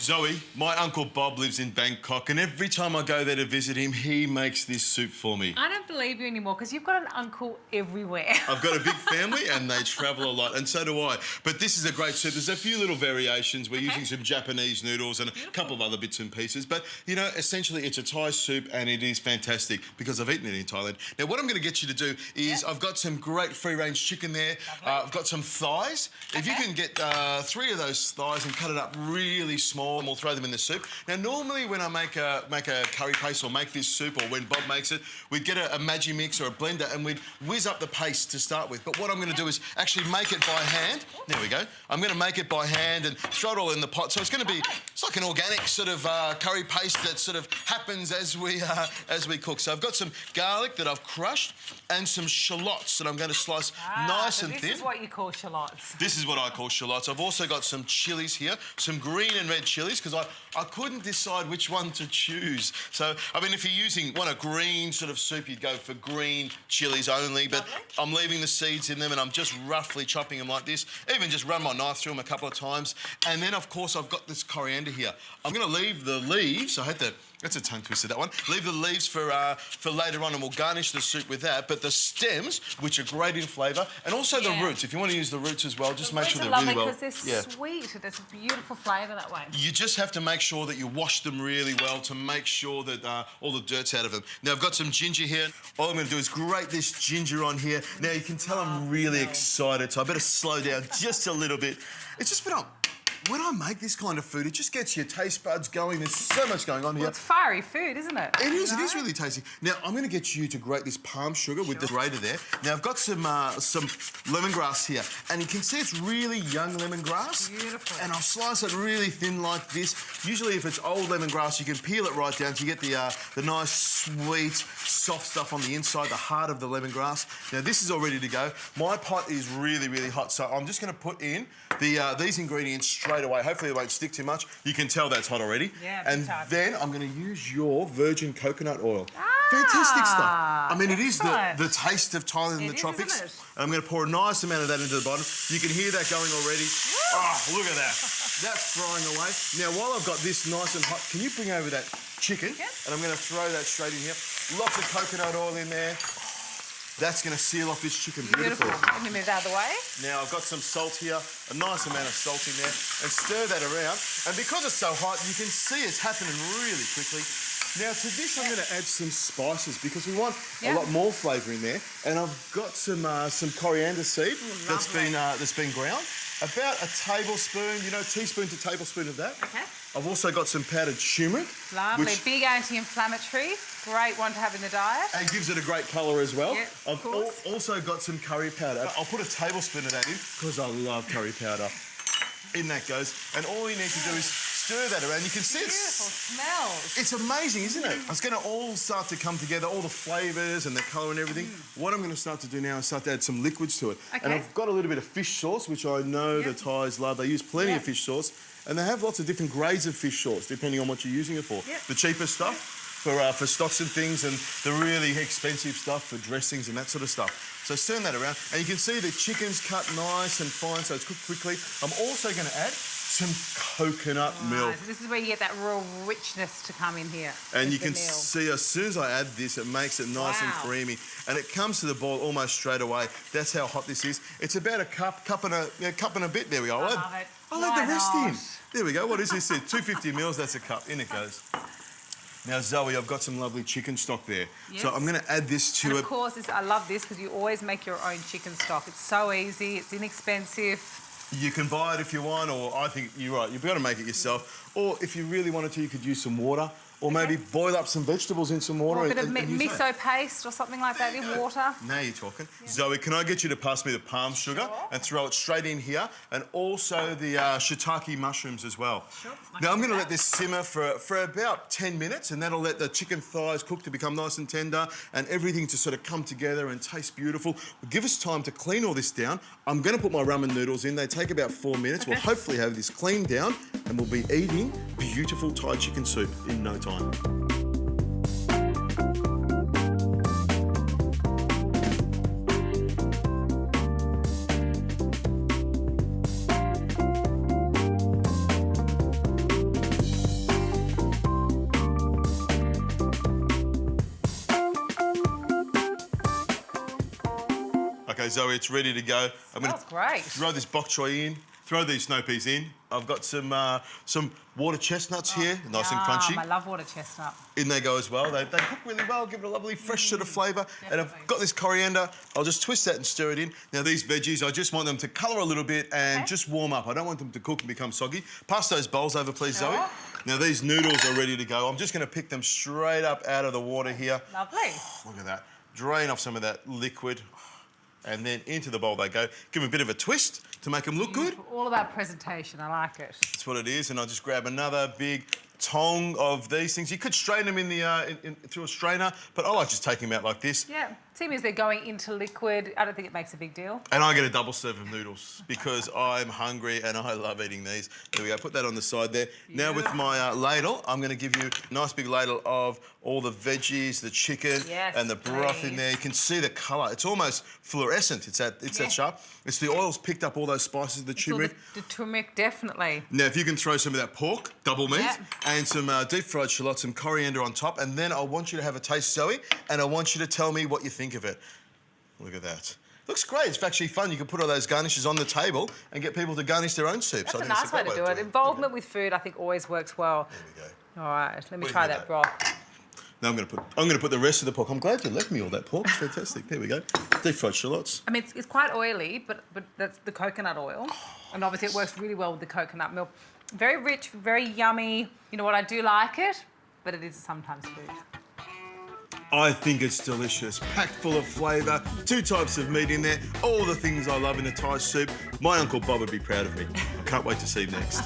Zoe, my Uncle Bob lives in Bangkok, and every time I go there to visit him, he makes this soup for me. I don't believe you anymore because you've got an uncle everywhere. I've got a big family and they travel a lot, and so do I. But this is a great soup. There's a few little variations. We're using some Japanese noodles and a couple of other bits and pieces. But, you know, essentially it's a Thai soup and it is fantastic because I've eaten it in Thailand. Now, what I'm going to get you to do is I've got some great free-range chicken there. I've got some thighs. If you can get 3 of those thighs and cut it up really small, and we'll throw them in the soup. Now, normally when I make a curry paste or make this soup, or when Bob makes it, we'd get a Magimix or a blender and we'd whiz up the paste to start with. But what I'm going to do is actually make it by hand. There we go. I'm going to make it by hand and throw it all in the pot. So it's going to be, it's like an organic sort of curry paste that sort of happens as we cook. So I've got some garlic that I've crushed and some shallots that I'm going to slice nice and thin. This is what you call shallots. This is what I call shallots. I've also got some chilies here, some green and red chilies, because I couldn't decide which one to choose. So, I mean, if you're want a green sort of soup, you'd go for green chilies only, but I'm leaving the seeds in them and I'm just roughly chopping them like this. Even just run my knife through them a couple of times. And then, of course, I've got this coriander here. I'm going to leave the leaves. I had to... That's a tongue twister, that one. Leave the leaves for later on and we'll garnish the soup with that. But the stems, which are great in flavour, and also the roots. If you want to use the roots as well, just make sure they're really well... because they're sweet. There's a beautiful flavour that way. You just have to make sure that you wash them really well to make sure that all the dirt's out of them. Now, I've got some ginger here. All I'm going to do is grate this ginger on here. Now, you can tell I'm really excited, so I better slow down just a little bit. It's just been when I make this kind of food, it just gets your taste buds going. There's so much going on here. Well, it's fiery food, isn't it? It is. It is really tasty. Now, I'm going to get you to grate this palm sugar with the grater there. Now, I've got some lemongrass here, and you can see it's really young lemongrass. Beautiful. And I'll slice it really thin like this. Usually, if it's old lemongrass, you can peel it right down so you get the nice, sweet, soft stuff on the inside, the heart of the lemongrass. Now, this is all ready to go. My pot is really, really hot, so I'm just going to put in these ingredients straight away. Hopefully it won't stick too much. You can tell that's hot already. Yeah, and then I'm going to use your virgin coconut oil. Fantastic stuff. I mean, it is the taste of Thailand in the tropics. Isn't it? And I'm going to pour a nice amount of that into the bottom. You can hear that going already. Oh, look at that. That's frying away. Now, while I've got this nice and hot, can you bring over that chicken? And I'm going to throw that straight in here. Lots of coconut oil in there. That's going to seal off this chicken beautifully. Let me move that out of the way. Now, I've got some salt here, a nice amount of salt in there, and stir that around. And because it's so hot, you can see it's happening really quickly. Now, to this, I'm going to add some spices because we want a lot more flavour in there. And I've got some coriander seed that's been ground. About a tablespoon, teaspoon to tablespoon of that. Okay. I've also got some powdered turmeric. Lovely. Big anti-inflammatory. Great one to have in the diet. And gives it a great colour as well. Yep, I've also got some curry powder. I'll put a tablespoon of that in because I love curry powder. In that goes. And all you need to do is stir that around. You can see beautiful smells. It's amazing, isn't it? It's going to all start to come together, all the flavours and the colour and everything. What I'm going to start to do now is start to add some liquids to it. Okay. And I've got a little bit of fish sauce, which I know the Thais love. They use plenty of fish sauce. And they have lots of different grades of fish sauce, depending on what you're using it for. The cheapest stuff for stocks and things, and the really expensive stuff for dressings and that sort of stuff. So turn that around. And you can see the chicken's cut nice and fine, so it's cooked quickly. I'm also going to add some coconut milk. So this is where you get that real richness to come in here. And you can see as soon as I add this, it makes it nice and creamy. And it comes to the boil almost straight away. That's how hot this is. It's about a cup and a bit. There we go. I love it. I'll add the rest in. There we go. What is this? 250 mils, that's a cup. In it goes. Now, Zoe, I've got some lovely chicken stock there. Yes. So I'm going to add this to it. Of course, I love this because you always make your own chicken stock. It's so easy. It's inexpensive. You can buy it if you want, or I think you're right, you've got to make it yourself. Or if you really wanted to, you could use some water. Or maybe boil up some vegetables in some water. Or a bit of miso paste or something like that in water. Now you're talking. Zoe, can I get you to pass me the palm sugar and throw it straight in here, and also the shiitake mushrooms as well. Sure. Now I'm going to let this simmer for about 10 minutes, and that'll let the chicken thighs cook to become nice and tender, and everything to sort of come together and taste beautiful. Give us time to clean all this down. I'm going to put my ramen noodles in. They take about 4 minutes. We'll hopefully have this cleaned down, and we'll be eating beautiful Thai chicken soup in no time. Okay, Zoe, it's ready to go. I'm going Smells great. throw this bok choy in, throw these snow peas in. I've got some water chestnuts here, nice and crunchy. I love water chestnut. In they go as well. They cook really well, give it a lovely fresh sort of flavour. And I've got this coriander. I'll just twist that and stir it in. Now these veggies, I just want them to colour a little bit and just warm up. I don't want them to cook and become soggy. Pass those bowls over, please, Zoe. Now these noodles are ready to go. I'm just going to pick them straight up out of the water here. Lovely. Look at that. Drain off some of that liquid. And then into the bowl they go. Give them a bit of a twist to make them look good. All about presentation. I like it. That's what it is. And I'll just grab another big tong of these things. You could strain them in the through a strainer, but I like just taking them out like this. Yeah. Seeing as they're going into liquid, I don't think it makes a big deal. And I get a double serve of noodles because I'm hungry and I love eating these. There we go. Put that on the side there. Now with my ladle, I'm going to give you a nice big ladle of all the veggies, the chicken, and the broth in there. You can see the colour. It's almost fluorescent. It's that sharp. It's the oils picked up all those spices, the turmeric. The turmeric, definitely. Now, if you can throw some of that pork, double meat, and some deep fried shallots, some coriander on top, and then I want you to have a taste, Zoe, and I want you to tell me what you think of it. Look at that. Looks great. It's actually fun. You can put all those garnishes on the table and get people to garnish their own soups. That's a nice way to do it. Involvement with food, I think, always works well. There we go. All right, let me try that broth. Now I'm going to put the rest of the pork. I'm glad you left me all that pork. It's fantastic. There we go. Deep fried shallots. I mean, it's quite oily, but that's the coconut oil, and obviously it works really well with the coconut milk. Very rich, very yummy. You know what? I do like it, but it is sometimes food. I think it's delicious, packed full of flavour, 2 types of meat in there, all the things I love in a Thai soup. My Uncle Bob would be proud of me. I can't wait to see him next.